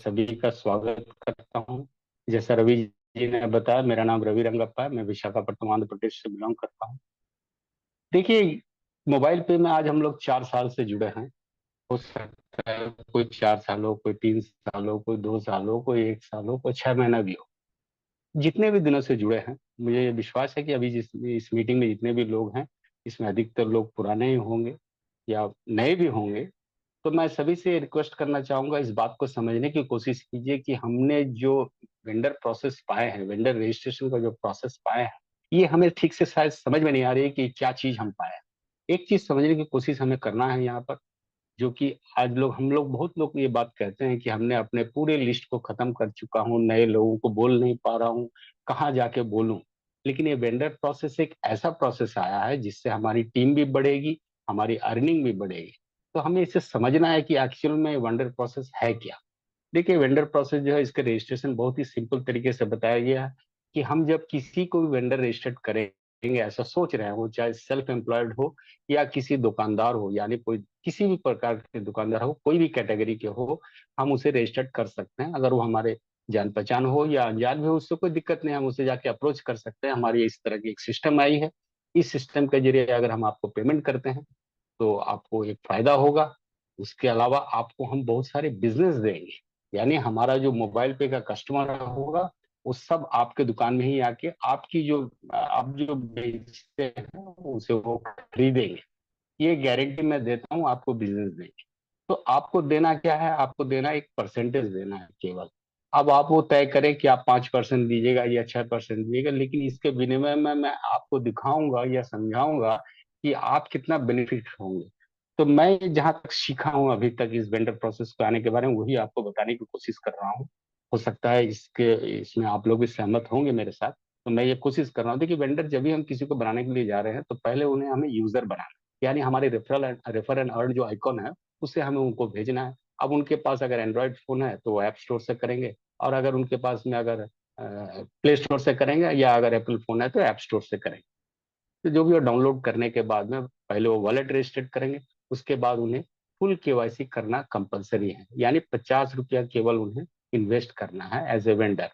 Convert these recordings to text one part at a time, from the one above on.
सभी का स्वागत करता हूँ। जैसा रवि जी ने बताया, मेरा नाम रवि रंगप्पा है। मैं विशाखापट्टनम आंध्र प्रदेश से बिलोंग करता हूँ। देखिए, मोबाइल पे में आज हम लोग 4 साल से जुड़े हैं। हो सकता है कोई 4 साल हो, कोई 3 साल हो, कोई 2 साल हो, कोई 1 साल हो, कोई 6 महीना भी हो। जितने भी दिनों से जुड़े हैं, मुझे ये विश्वास है कि अभी इस मीटिंग में जितने भी लोग हैं, इसमें अधिकतर लोग पुराने ही होंगे या नए भी होंगे। तो मैं सभी से रिक्वेस्ट करना चाहूंगा, इस बात को समझने की कोशिश कीजिए कि हमने जो वेंडर प्रोसेस पाए हैं, वेंडर रजिस्ट्रेशन का जो प्रोसेस पाए हैं, ये हमें ठीक से शायद समझ में नहीं आ रही है कि क्या चीज हम पाए हैं। एक चीज समझने की कोशिश हमें करना है यहाँ पर, जो कि आज हम लोग बहुत लोग ये बात कहते हैं कि हमने अपने पूरे लिस्ट को खत्म कर चुका हूँ, नए लोगों को बोल नहीं पा रहा हूँ, कहाँ जाके बोलूं। लेकिन ये वेंडर प्रोसेस एक ऐसा प्रोसेस आया है जिससे हमारी टीम भी बढ़ेगी, हमारी अर्निंग भी बढ़ेगी। तो हमें इसे समझना है कि एक्चुअल में वेंडर प्रोसेस है क्या। देखिए, वेंडर प्रोसेस जो है, इसके रजिस्ट्रेशन बहुत ही सिंपल तरीके से बताया गया है कि हम जब किसी को भी वेंडर रजिस्टर्ड करेंगे, ऐसा सोच रहे हैं, वो चाहे सेल्फ एम्प्लॉयड हो या किसी दुकानदार हो, यानी कोई किसी भी प्रकार के दुकानदार हो, कोई भी कैटेगरी के हो, हम उसे रजिस्टर्ड कर सकते हैं। अगर वो हमारे जान पहचान हो या अनजान भी हो, उससे कोई दिक्कत नहीं, हम उसे जाके अप्रोच कर सकते हैं। हमारी इस तरह की एक सिस्टम आई है। इस सिस्टम के जरिए अगर हम आपको पेमेंट करते हैं तो आपको एक फायदा होगा। उसके अलावा आपको हम बहुत सारे बिजनेस देंगे, यानी हमारा जो मोबाइल पे का कस्टमर होगा, वो सब आपके दुकान में ही आके आपकी जो आप जो बेचते हैं उसे वो खरीदेंगे। ये गारंटी मैं देता हूँ, आपको बिजनेस देंगे। तो आपको देना क्या है? आपको देना एक परसेंटेज देना है केवल। अब आप वो तय करें कि आप 5% दीजिएगा या 6% दीजिएगा, लेकिन इसके विनिमय में मैं आपको दिखाऊंगा या समझाऊंगा कि आप कितना बेनिफिट होंगे। तो मैं जहां तक सीखा हूं अभी तक इस वेंडर प्रोसेस को आने के बारे में, वही आपको बताने की कोशिश कर रहा हूँ। हो सकता है इसमें आप लोग भी सहमत होंगे मेरे साथ। तो मैं ये कोशिश कर रहा हूँ। देखिए, वेंडर जब भी हम किसी को बनाने के लिए जा रहे हैं, तो पहले उन्हें हमें यूजर बनाना, यानी हमारे रेफर एंड अर्न जो आइकॉन है, उसे हमें उनको भेजना है। अब उनके पास अगर एंड्रॉयड फोन है तो वो ऐप स्टोर से करेंगे, और अगर उनके पास में अगर प्ले स्टोर से करेंगे, या अगर एप्पल फोन है तो ऐप स्टोर से करेंगे। तो जो भी वो डाउनलोड करने के बाद में पहले वो वॉलेट रजिस्टर्ड करेंगे। उसके बाद उन्हें फुल केवाईसी करना कंपलसरी है, यानी 50 रुपया केवल उन्हें इन्वेस्ट करना है एज ए वेंडर।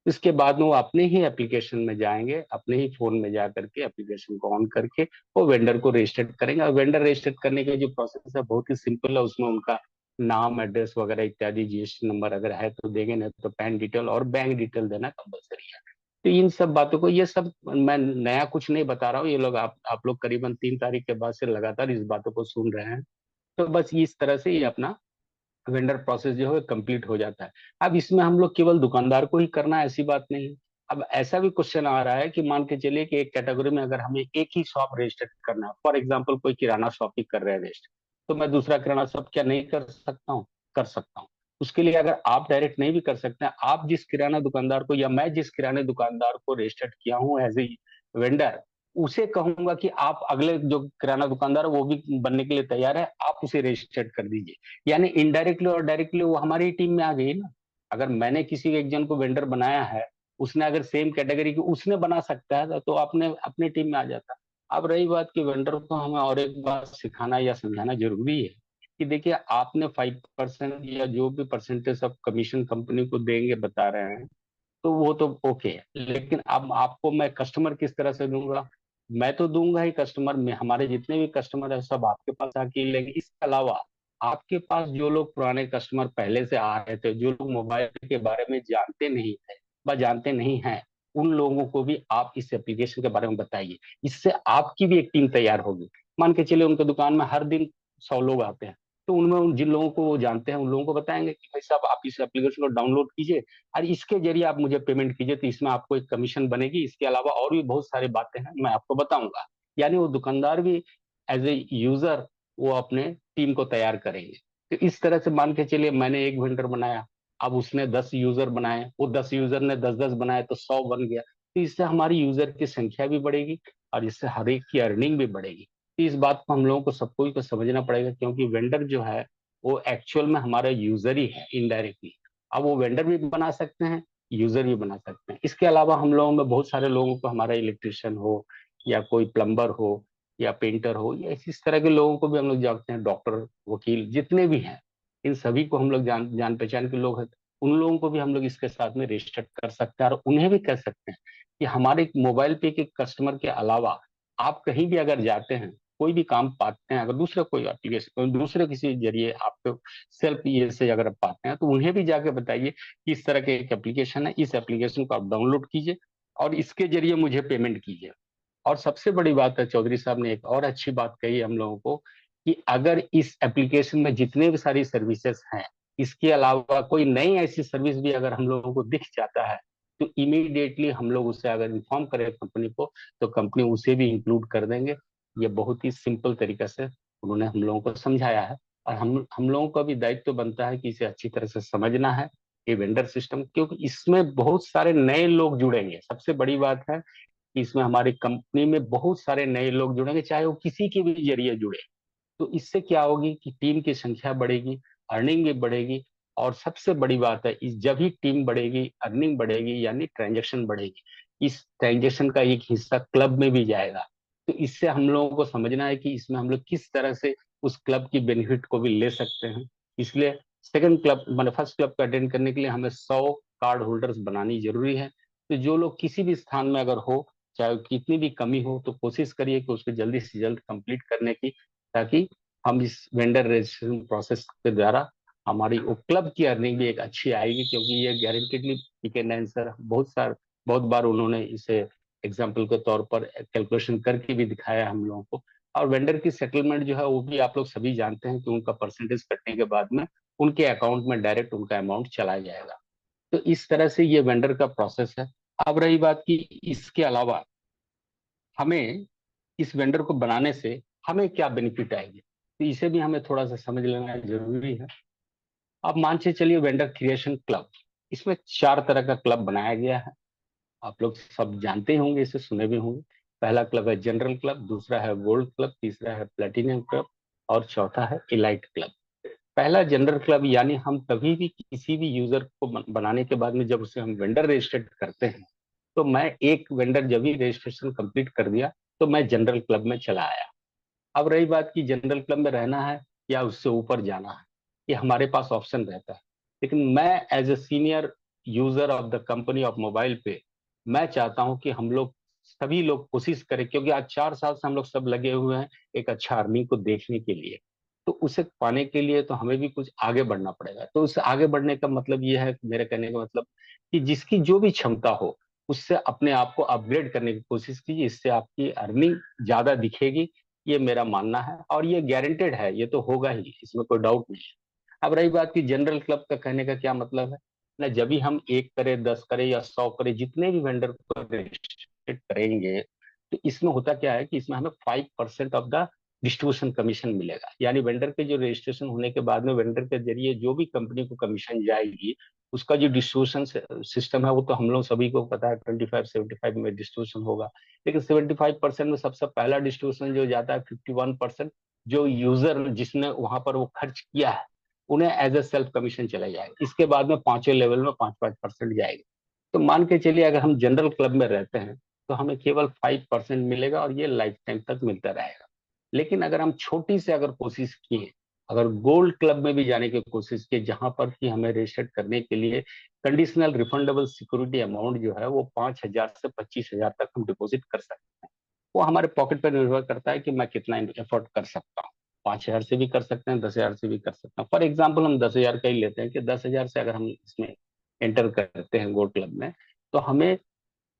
इसके बाद में वो अपने ही एप्लीकेशन में जाएंगे, अपने ही फोन में जा करके एप्लीकेशन को ऑन करके वो वेंडर को रजिस्टर्ड करेंगे। और वेंडर रजिस्टर्ड करने के जो प्रोसेस है बहुत ही सिंपल है। उसमें उनका नाम, एड्रेस वगैरह इत्यादि, जीएसटी नंबर अगर है तो देंगे, नहीं तो पैन डिटेल और बैंक डिटेल देना कंपलसरी है। तो इन सब बातों को, ये सब मैं नया कुछ नहीं बता रहा हूँ। ये लोग आप लोग करीबन 3 तारीख के बाद से लगातार इस बातों को सुन रहे हैं। तो बस इस तरह से ये अपना वेंडर प्रोसेस जो है कंप्लीट हो जाता है। अब इसमें हम लोग केवल दुकानदार को ही करना है, ऐसी बात नहीं है। अब ऐसा भी क्वेश्चन आ रहा है कि मान के चलिए कि एक कैटेगरी में अगर हमें एक ही शॉप रजिस्टर करना है, फॉर एग्जाम्पल कोई किराना शॉप ही कर रहे हैं रजिस्टर, तो मैं दूसरा किराना शॉप क्या नहीं कर सकता हूँ? कर सकता हूँ। उसके लिए अगर आप डायरेक्ट नहीं भी कर सकते हैं, आप जिस किराना दुकानदार को या मैं जिस किराने दुकानदार को रजिस्टर्ड किया हूँ एज ए वेंडर, उसे कहूंगा कि आप अगले जो किराना दुकानदार है वो भी बनने के लिए तैयार है, आप उसे रजिस्टर्ड कर दीजिए। यानी इनडायरेक्टली और डायरेक्टली वो हमारी टीम में आ गई ना। अगर मैंने किसी एक जन को वेंडर बनाया है, उसने अगर सेम कैटेगरी की उसने बना सकता है तो अपने अपने टीम में आ जाता। अब रही बात कि वेंडर को हमें और एक बात सिखाना या समझाना जरूरी है कि देखिए, आपने 5% या जो भी परसेंटेज ऑफ कमीशन कंपनी को देंगे बता रहे हैं, तो वो तो ओके है। लेकिन अब आपको मैं कस्टमर किस तरह से दूंगा? मैं तो दूंगा ही कस्टमर में, हमारे जितने भी कस्टमर है सब आपके पास आके लेंगे। इसके अलावा आपके पास जो लोग पुराने कस्टमर पहले से आ रहे थे, जो लोग मोबाइल के बारे में जानते नहीं थे व जानते नहीं हैं, उन लोगों को भी आप इस एप्लीकेशन के बारे में बताइए। इससे आपकी भी एक टीम तैयार होगी। मान के चलिए उनके दुकान में हर दिन 100 लोग आते हैं, तो उनमें जिन लोगों को वो जानते हैं उन लोगों को बताएंगे कि भाई साहब, आप इस एप्लीकेशन को डाउनलोड कीजिए और इसके जरिए आप मुझे पेमेंट कीजिए, तो इसमें आपको एक कमीशन बनेगी। इसके अलावा और भी बहुत सारी बातें हैं, मैं आपको बताऊंगा। यानी वो दुकानदार भी एज ए यूजर वो अपने टीम को तैयार करेंगे। तो इस तरह से मान के चलिए मैंने एक वेंडर बनाया, अब उसने 10 यूजर बनाए, वो 10 यूजर ने 10-10 बनाए, तो 100 बन गया। तो इससे हमारी यूजर की संख्या भी बढ़ेगी और इससे हर एक की अर्निंग भी बढ़ेगी। तो इस बात को हम लोगों को सबको ही को समझना पड़ेगा, क्योंकि वेंडर जो है वो एक्चुअल में हमारा यूजर ही है इनडायरेक्टली। अब वो वेंडर भी बना सकते हैं, यूजर भी बना सकते हैं। इसके अलावा हम लोगों में बहुत सारे लोगों को, हमारा इलेक्ट्रिशियन हो या कोई प्लम्बर हो या पेंटर हो, या इस तरह के लोगों को भी हम लोग जानते हैं, डॉक्टर, वकील, जितने भी हैं, इन सभी को हम लोग जान जान पहचान के लोग हैं, उन लोगों को भी हम लोग इसके साथ में रजिस्टर कर सकते हैं, और उन्हें भी कह सकते हैं कि हमारे मोबाइल पे के कस्टमर के अलावा आप कहीं भी अगर जाते हैं, कोई भी काम पाते हैं, अगर दूसरे कोई एप्लीकेशन दूसरे किसी जरिए आपको सेल्फ ये से अगर आप पाते हैं, तो उन्हें भी जाके बताइए कि इस तरह के एक एप्लीकेशन है, इस एप्लीकेशन को आप डाउनलोड कीजिए और इसके जरिए मुझे पेमेंट कीजिए। और सबसे बड़ी बात है, चौधरी साहब ने एक और अच्छी बात कही हम लोगों को, कि अगर इस एप्लीकेशन में जितने भी सारी सर्विसेज हैं, इसके अलावा कोई नई ऐसी सर्विस भी अगर हम लोगों को दिख जाता है, तो इमीडिएटली हम लोग उसे अगर इन्फॉर्म करें कंपनी को, तो कंपनी उसे भी इंक्लूड कर देंगे। ये बहुत ही सिंपल तरीके से उन्होंने हम लोगों को समझाया है। और हम लोगों का भी दायित्व तो बनता है कि इसे अच्छी तरह से समझना है, ये वेंडर सिस्टम, क्योंकि इसमें बहुत सारे नए लोग जुड़ेंगे। सबसे बड़ी बात है कि इसमें हमारी कंपनी में बहुत सारे नए लोग जुड़ेंगे, चाहे वो किसी के भी जरिए जुड़े। तो इससे क्या होगी कि टीम की संख्या बढ़ेगी, अर्निंग भी बढ़ेगी। और सबसे बड़ी बात है, इस जब ही टीम बढ़ेगी, अर्निंग बढ़ेगी, यानी ट्रांजेक्शन बढ़ेगी, इस ट्रांजेक्शन का एक हिस्सा क्लब में भी जाएगा। तो इससे हम लोगों को समझना है कि इसमें हम लोग किस तरह से उस क्लब की बेनिफिट को भी ले सकते हैं। इसलिए सेकंड क्लब मतलब फर्स्ट क्लब को अटेंड करने के लिए हमें 100 कार्ड होल्डर्स बनानी जरूरी है। तो जो लोग किसी भी स्थान में अगर हो, चाहे कितनी भी कमी हो, तो कोशिश करिए कि उसको जल्दी से जल्द कंप्लीट करने की, ताकि हम इस वेंडर रजिस्ट्रेशन प्रोसेस के द्वारा हमारी वो क्लब की अर्निंग भी एक अच्छी आएगी। क्योंकि ये गारंटेडली पी के नैन सर बहुत बार उन्होंने इसे एग्जाम्पल के तौर पर कैलकुलेशन करके भी दिखाया हम लोगों को। और वेंडर की सेटलमेंट जो है वो भी आप लोग सभी जानते हैं कि उनका परसेंटेज कटने के बाद में उनके अकाउंट में डायरेक्ट उनका अमाउंट चला जाएगा। तो इस तरह से ये वेंडर का प्रोसेस है। अब रही बात की इसके अलावा हमें इस वेंडर को बनाने से हमें क्या बेनिफिट आएगी, तो इसे भी हमें थोड़ा सा समझ लेना जरूरी है। अब मान के चलिए वेंडर क्रिएशन क्लब, इसमें 4 तरह का क्लब बनाया गया है। आप लोग सब जानते होंगे, इसे सुने भी होंगे। पहला क्लब है जनरल क्लब, दूसरा है गोल्ड क्लब, तीसरा है प्लेटिनम क्लब, और चौथा है इलाइट क्लब। पहला जनरल क्लब, यानी हम कभी भी किसी भी यूजर को बनाने के बाद में जब उसे हम वेंडर रजिस्टर्ड करते हैं, तो मैं एक वेंडर जब ही रजिस्ट्रेशन कंप्लीट कर दिया, तो मैं जनरल क्लब में चला आया। अब रही बात कि जनरल क्लब में रहना है या उससे ऊपर जाना है, ये हमारे पास ऑप्शन रहता है। लेकिन मैं as a senior user of the company of mobile pay, मैं चाहता हूं कि हम लोग सभी लोग कोशिश करें, क्योंकि आज 4 साल से हम लोग सब लगे हुए हैं एक अच्छा अर्निंग को देखने के लिए। तो उसे पाने के लिए तो हमें भी कुछ आगे बढ़ना पड़ेगा। तो उससे आगे बढ़ने का मतलब ये है, मेरे कहने का मतलब कि जिसकी जो भी क्षमता हो, उससे अपने आप को अपग्रेड करने की कोशिश कीजिए। इससे आपकी अर्निंग ज्यादा दिखेगी, ये मेरा मानना है। और ये गारंटेड है, ये तो होगा ही, इसमें कोई डाउट नहीं है। अब रही बात की जनरल क्लब का कहने का क्या मतलब है ना, जब भी हम 1 करें, 10 करें या 100 करें, जितने भी वेंडर को रजिस्ट्रेट करेंगे, तो इसमें होता क्या है कि इसमें हमें 5% ऑफ द डिस्ट्रीब्यूशन कमीशन मिलेगा। यानी वेंडर के जो रजिस्ट्रेशन होने के बाद में वेंडर के जरिए जो भी कंपनी को कमीशन जाएगी, उसका जो डिस्ट्रीब्यूशन सिस्टम है वो तो हम लोग सभी को पता है, 25-75 में डिस्ट्रीब्यूशन होगा। लेकिन 75% में सबसे पहला डिस्ट्रीब्यूशन जो जाता है, 51% जो यूजर जिसने वहां पर वो खर्च किया है, उन्हें एज ए सेल्फ कमीशन चला जाएगा। इसके बाद में पांचवें लेवल में 5-5% जाएगा। तो मान के चलिए अगर हम जनरल क्लब में रहते हैं, तो हमें केवल 5% मिलेगा, और ये लाइफ टाइम तक मिलता रहेगा। लेकिन अगर हम छोटी से अगर कोशिश किए, अगर गोल्ड क्लब में भी जाने की कोशिश की, जहां पर कि हमें रजिस्टर करने के लिए कंडीशनल रिफंडेबल सिक्योरिटी अमाउंट जो है वो 5,000 से 25,000 तक हम डिपॉजिट कर सकते हैं। वो हमारे पॉकेट पर निर्भर करता है कि मैं कितना एफोर्ड कर सकता हूँ। 5,000 से भी कर सकते हैं, 10,000 से भी कर सकते हैं। फॉर एग्जाम्पल हम 10,000 का ही लेते हैं कि 10,000 से अगर हम इसमें एंटर करते हैं गोल्ड क्लब में, तो हमें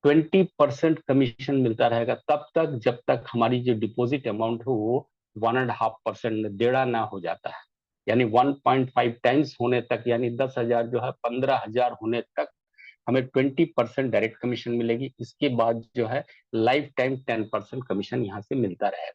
20% कमीशन मिलता रहेगा तब तक जब तक हमारी जो डिपॉजिट अमाउंट है वो 1.5% डेढ़ा ना हो जाता है। यानी 1.5 टाइम्स होने तक, यानी 10,000 जो है 15,000 होने तक हमें 20% डायरेक्ट कमीशन मिलेगी। इसके बाद जो है लाइफ टाइम 10% कमीशन यहाँ से मिलता रहेगा।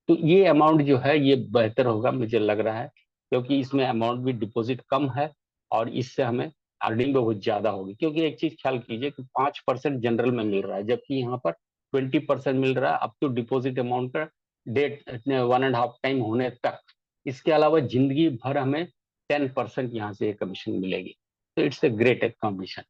तो ये अमाउंट जो है ये बेहतर होगा मुझे लग रहा है, क्योंकि इसमें अमाउंट भी डिपॉजिट कम है, और इससे हमें अर्निंग भी बहुत ज्यादा होगी। क्योंकि एक चीज ख्याल कीजिए कि 5% जनरल में मिल रहा है, जबकि यहाँ पर 20% मिल रहा है अप टू डिपॉजिट अमाउंट का डेट 1.5 टाइम होने तक। इसके अलावा जिंदगी भर हमें 10% यहाँ से कमीशन मिलेगी। तो इट्स ए ग्रेट कमीशन।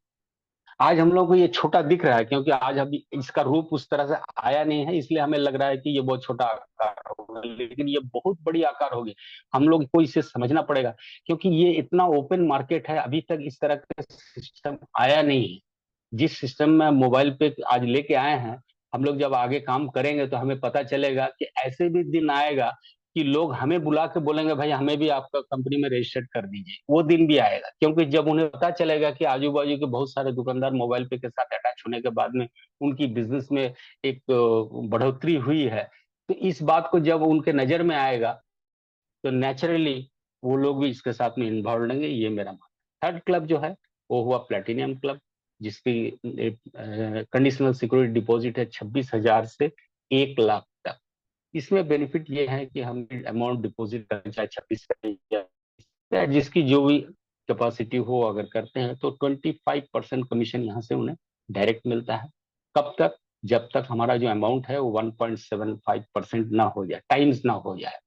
आज हम लोग को ये छोटा दिख रहा है क्योंकि आज अभी इसका रूप उस तरह से आया नहीं है, इसलिए हमें लग रहा है कि ये बहुत छोटा आकार होगा, लेकिन ये बहुत बड़ी आकार होगी। हम लोग को इसे समझना पड़ेगा क्योंकि ये इतना ओपन मार्केट है, अभी तक इस तरह का सिस्टम आया नहीं है। जिस सिस्टम में मोबाइल पे आज लेके आए हैं, हम लोग जब आगे काम करेंगे तो हमें पता चलेगा कि ऐसे भी दिन आएगा कि लोग हमें बुला के बोलेंगे भाई हमें भी आपका कंपनी में रजिस्टर्ड कर दीजिए। वो दिन भी आएगा क्योंकि जब उन्हें पता चलेगा कि आजू बाजू के बहुत सारे दुकानदार मोबाइल पे के साथ अटैच होने के बाद में उनकी बिजनेस में एक बढ़ोतरी हुई है, तो इस बात को जब उनके नजर में आएगा तो नेचुरली वो लोग भी इसके साथ में इन्वॉल्व लेंगे, ये मेरा मानना है। थर्ड क्लब जो है वो हुआ प्लेटिनियम क्लब, जिसकी कंडीशनल सिक्योरिटी डिपॉजिट है 26,000 से 1 लाख तक। इसमें बेनिफिट ये है कि हम अमाउंट डिपॉजिट करें चाहे 26 जिसकी जो भी कैपेसिटी हो, अगर करते हैं तो 25% कमीशन यहाँ से उन्हें डायरेक्ट मिलता है। कब तक? जब तक हमारा जो अमाउंट है वो 1.75% ना हो जाए, टाइम्स ना हो जाए।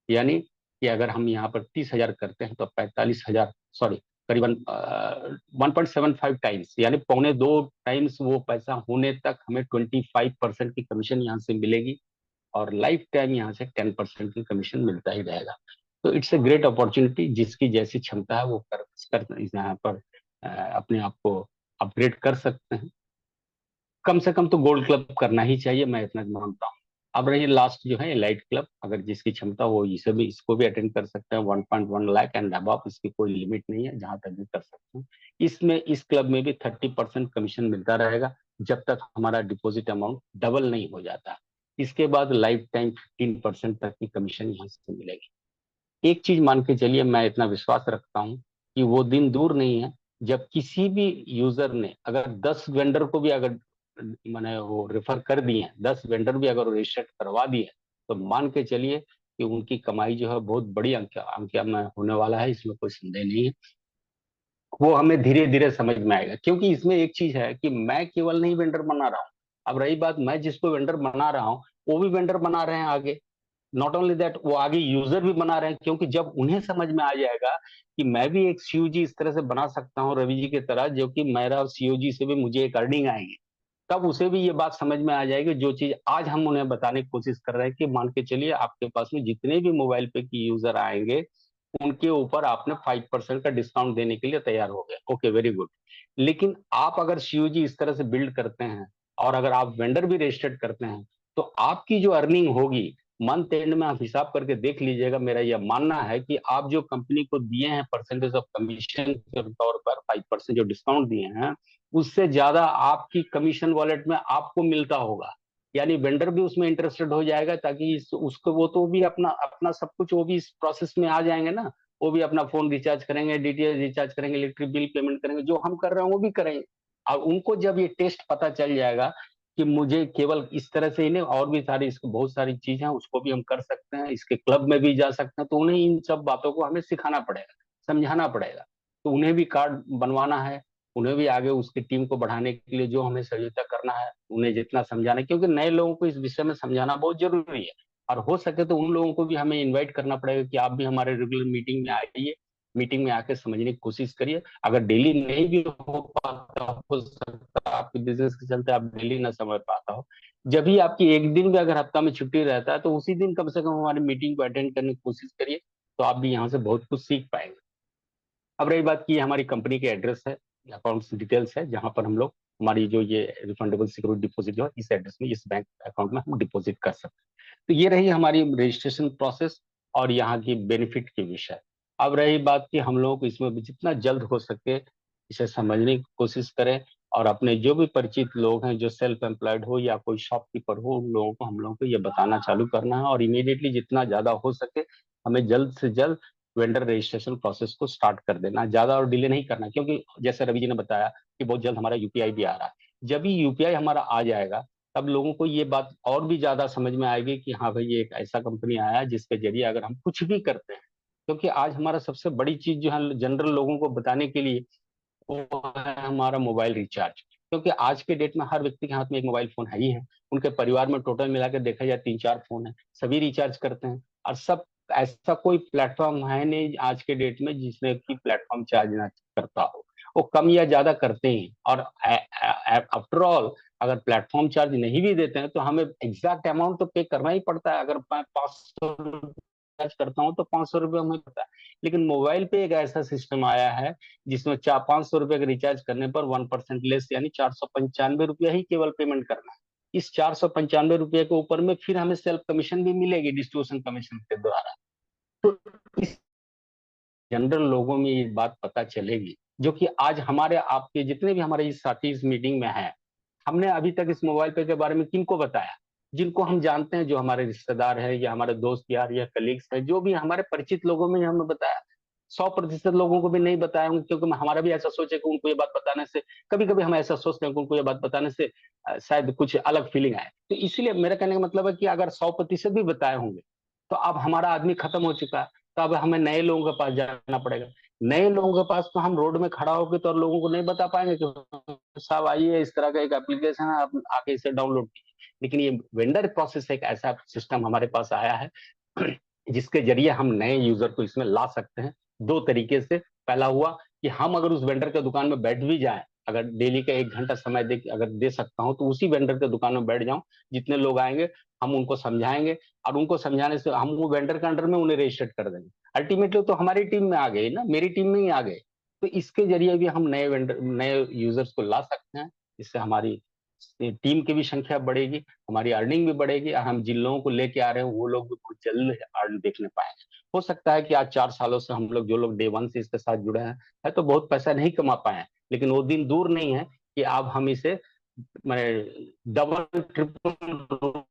यानी कि अगर हम यहाँ पर 30,000 करते हैं तो 45,000, सॉरी, करीबन 1.75 टाइम्स यानी 2.25 टाइम्स वो पैसा होने तक हमें 25% की कमीशन यहाँ से मिलेगी, और लाइफ टाइम यहाँ से 10% की कमीशन मिलता ही रहेगा। तो इट्स ए ग्रेट अपॉर्चुनिटी, जिसकी जैसी क्षमता है वो कर यहाँ पर अपने आप को अपग्रेड कर सकते हैं। कम से कम तो गोल्ड क्लब करना ही चाहिए, मैं इतना मानता हूँ। अब रही लास्ट जो है लाइट क्लब, अगर जिसकी क्षमता हो इसे भी इसको भी अटेंड कर सकते हैं। 1.1 लाख एंड अबव, इसकी कोई लिमिट नहीं है, जहां तक भी कर सकते हैं। इसमें इस क्लब में भी 30% कमीशन मिलता रहेगा जब तक हमारा डिपॉजिट अमाउंट डबल नहीं हो जाता। इसके बाद लाइफ टाइम 15% तक की कमीशन यहाँ से मिलेगी। एक चीज मान के चलिए, मैं इतना विश्वास रखता हूँ कि वो दिन दूर नहीं है जब किसी भी यूजर ने अगर 10 वेंडर को भी अगर मैंने वो रेफर कर दिए, 10 वेंडर भी अगर रजिस्टर करवा दिए, तो मान के चलिए कि उनकी कमाई जो है बहुत बड़ी अंकिया में होने वाला है, इसमें कोई संदेह नहीं है। वो हमें धीरे धीरे समझ में आएगा क्योंकि इसमें एक चीज है कि मैं केवल नहीं वेंडर बना रहा हूँ। अब रही बात, मैं जिसको वेंडर बना रहा हूँ वो भी वेंडर बना रहे हैं आगे। नॉट ओनली दैट, वो आगे यूजर भी बना रहे हैं, क्योंकि जब उन्हें समझ में आ जाएगा कि मैं भी एक सीओजी इस तरह से बना सकता हूँ रवि जी की तरह, जो कि मेरा सीओजी से भी मुझे एक अर्निंग आएगी, तब उसे भी ये बात समझ में आ जाएगी। जो चीज आज हम उन्हें बताने की कोशिश कर रहे हैं कि मान के चलिए आपके पास में जितने भी मोबाइल पे की यूजर आएंगे उनके ऊपर आपने 5% का डिस्काउंट देने के लिए तैयार हो गए, ओके वेरी गुड। लेकिन आप अगर सीओजी इस तरह से बिल्ड करते हैं और अगर आप वेंडर भी रजिस्टर्ड करते हैं, तो आपकी जो अर्निंग होगी मंथ एंड में आप हिसाब करके देख लीजिएगा। मेरा यह मानना है कि आप जो कंपनी को दिए हैं परसेंटेज ऑफ कमीशन के तौर पर 5% जो डिस्काउंट दिए हैं, उससे ज्यादा आपकी कमीशन वॉलेट में आपको मिलता होगा। यानी वेंडर भी उसमें इंटरेस्टेड हो जाएगा, ताकि उसको वो तो भी अपना अपना सब कुछ वो भी इस प्रोसेस में आ जाएंगे ना। वो भी अपना फोन रिचार्ज करेंगे, डीटीएच रिचार्ज करेंगे, इलेक्ट्रिक बिल पेमेंट करेंगे, जो हम कर रहे हैं वो भी करेंगे। और उनको जब ये टेस्ट पता चल जाएगा कि मुझे केवल इस तरह से ही नहीं, और भी सारी इसको बहुत सारी चीज है उसको भी हम कर सकते हैं, इसके क्लब में भी जा सकते हैं, तो उन्हें इन सब बातों को हमें सिखाना पड़ेगा, समझाना पड़ेगा। तो उन्हें भी कार्ड बनवाना है, उन्हें भी आगे उसकी टीम को बढ़ाने के लिए जो हमें सहयोगिता करना है, उन्हें जितना समझाना है, क्योंकि नए लोगों को इस विषय में समझाना बहुत जरूरी है। और हो सके तो उन लोगों को भी हमें इनवाइट करना पड़ेगा कि आप भी हमारे रेगुलर मीटिंग में आइए, मीटिंग में आके समझने की कोशिश करिए। अगर डेली नहीं भी हो पाता, हो सकता है आपके बिजनेस के चलते आप डेली ना समझ पाता हो, जब भी आपकी एक दिन भी अगर हफ्ता में छुट्टी रहता है तो उसी दिन कम से कम हमारी मीटिंग को अटेंड करने की कोशिश करिए, तो आप भी यहाँ से बहुत कुछ सीख पाएंगे। अब रही बात की हमारी कंपनी के एड्रेस है, अकाउंट्स डिटेल्स है, जहां पर हम लोग हमारी जो ये रिफंडेबल सिक्योरिटी डिपॉजिट जो है इस एड्रेस में, इस बैंक अकाउंट में हम डिपॉजिट कर सकते हैं। तो ये रही हमारी रजिस्ट्रेशन प्रोसेस और यहाँ की बेनिफिट के विषय। अब रही बात कि हम लोगों को इसमें भी जितना जल्द हो सके इसे समझने की कोशिश करें, और अपने जो भी परिचित लोग हैं जो सेल्फ एम्प्लॉयड हो या कोई शॉपकीपर हो, उन लोगों को हम लोगों को ये बताना चालू करना है, और इमीडिएटली जितना ज्यादा हो सके हमें जल्द से जल्द वेंडर रजिस्ट्रेशन प्रोसेस को स्टार्ट कर देना, ज्यादा और डिले नहीं करना, क्योंकि जैसे रवि जी ने बताया कि बहुत जल्द हमारा यूपीआई भी आ रहा है। जब भी यूपीआई हमारा आ जाएगा तब लोगों को ये बात और भी ज्यादा समझ में आएगी कि हाँ भाई ये एक ऐसा कंपनी आया है जिसके जरिए अगर हम कुछ भी करते हैं, क्योंकि आज हमारा सबसे बड़ी चीज जो है जनरल लोगों को बताने के लिए, वो है हमारा मोबाइल रिचार्ज। क्योंकि आज के डेट में हर व्यक्ति के हाथ में एक मोबाइल फोन है ही है, उनके परिवार में टोटल मिलाकर देखा जाए 3-4 फोन है, सभी रिचार्ज करते हैं। और सब, ऐसा कोई प्लेटफॉर्म है नहीं आज के डेट में जिसमें कि प्लेटफॉर्म चार्ज ना करता हो। वो कम या ज्यादा करते हैं। और आफ्टर ऑल अगर प्लेटफॉर्म चार्ज नहीं भी देते हैं तो हमें एग्जैक्ट अमाउंट तो पे करना ही पड़ता है। अगर मैं 500 रिचार्ज करता हूँ तो 500 रुपये हमें पड़ता है। लेकिन मोबाइल पे एक ऐसा सिस्टम आया है जिसमें 400-500 रुपये का रिचार्ज करने पर 1% लेस यानी 495 रुपया ही केवल पेमेंट करना है। इस 495 रुपये के ऊपर में फिर हमें सेल्फ कमीशन भी मिलेगी डिस्ट्रीब्यूशन कमीशन के द्वारा। तो इस जनरल लोगों में ये बात पता चलेगी, जो कि आज हमारे आपके जितने भी हमारे इस साथी इस मीटिंग में हैं, हमने अभी तक इस मोबाइल पे के बारे में किनको बताया? जिनको हम जानते हैं, जो हमारे रिश्तेदार हैं या हमारे दोस्त यार या कलीग्स हैं, जो भी हमारे परिचित लोगों में हमने बताया। 100% लोगों को भी नहीं बताया होंगे, क्योंकि हमारा भी ऐसा सोच है कि उनको ये बात बताने से, कभी कभी हम ऐसा सोचते हैं कि उनको ये बात बताने से शायद कुछ अलग फीलिंग आए। तो इसीलिए मेरा कहने का मतलब है कि अगर 100% भी बताए होंगे तो अब हमारा आदमी खत्म हो चुका है। तो अब हमें नए लोगों के पास जाना पड़ेगा। नए लोगों के पास तो हम रोड में खड़ा होकर तो लोगों को नहीं बता पाएंगे कि साहब आइए, इस तरह का एक एप्लीकेशन है, आप आके इसे डाउनलोड कीजिए। लेकिन ये वेंडर प्रोसेस एक ऐसा सिस्टम हमारे पास आया है जिसके जरिए हम नए यूजर को इसमें ला सकते हैं। दो तरीके से। पहला हुआ कि हम अगर उस वेंडर के दुकान में बैठ भी जाएं, अगर डेली का 1 घंटा समय दे अगर दे सकता हूं तो उसी वेंडर के दुकान में बैठ जाऊं। जितने लोग आएंगे हम उनको समझाएंगे, और उनको समझाने से हम वो वेंडर के अंडर में उन्हें रजिस्टर्ड कर देंगे। अल्टीमेटली तो हमारी टीम में आ गए ना, मेरी टीम में ही आ गए। तो इसके जरिए भी हम नए वेंडर नए यूजर्स को ला सकते हैं। इससे हमारी टीम की भी संख्या बढ़ेगी, हमारी अर्निंग भी बढ़ेगी, और हम जिन लोगों को लेके आ रहे हैं वो लोग भी बहुत जल्द अर्न देखने पाएंगे। हो सकता है कि आज 4 सालों से हम लोग जो लोग डे वन से इसके साथ जुड़े हैं है तो बहुत पैसा नहीं कमा पाए हैं, लेकिन वो दिन दूर नहीं है कि अब हम इसे मैंने डबल ट्रिपल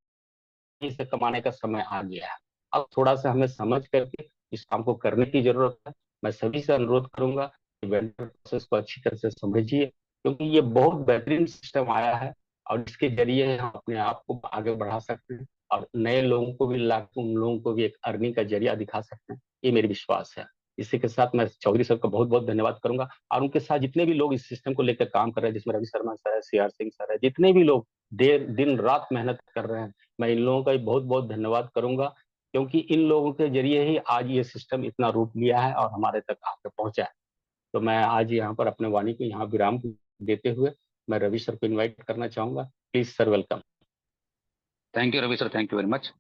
से कमाने का समय आ गया है। अब थोड़ा सा हमें समझ करके इस काम को करने की जरूरत है। मैं सभी से अनुरोध करूंगा कि वेंडर प्रोसेस को अच्छी तरह से समझिए, क्योंकि ये बहुत बेहतरीन सिस्टम आया है और इसके जरिए हम अपने आप को आगे बढ़ा सकते हैं और नए लोगों को भी ला उन लोगों को भी एक अर्निंग का जरिया दिखा सकते हैं। ये मेरी विश्वास है। इसी के साथ मैं चौधरी सर का बहुत बहुत धन्यवाद करूंगा, और उनके साथ जितने भी लोग इस सिस्टम को लेकर काम कर रहे हैं, जिसमें रवि शर्मा सर है, CR सिंह सर है, जितने भी लोग देर दिन रात मेहनत कर रहे हैं, मैं इन लोगों का भी बहुत बहुत धन्यवाद करूंगा। क्योंकि इन लोगों के जरिए ही आज ये सिस्टम इतना रूप लिया है और हमारे तक आकर पहुंचा है। तो मैं आज यहाँ पर अपने वाणी को यहाँ विराम देते हुए मैं रवि सर को इन्वाइट करना चाहूंगा। Please sir, welcome. Thank you Ravi sir, thank you very much.